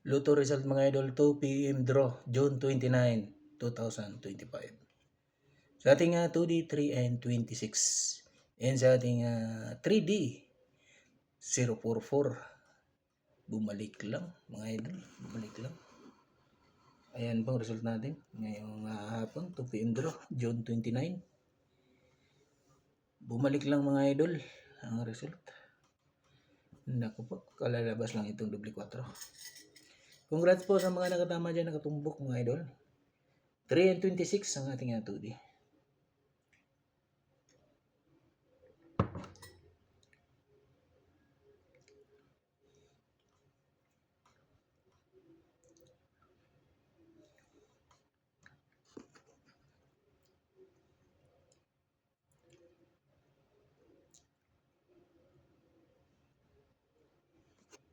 Luto result mga idol, 2 p.m. draw, June 29, 2025. Sa ating 2D, 3 and 26. And sa ating 3D, 044. Bumalik lang mga idol, bumalik lang. Ayan po ang result natin ngayong hapon, 2 p.m. draw, June 29. Bumalik lang mga idol ang result. Naku po, kalalabas lang itong doble 4. Congrats po sa mga nakatama dyan, nakatumbok mga idol. 3 and 26 ang ating 2D.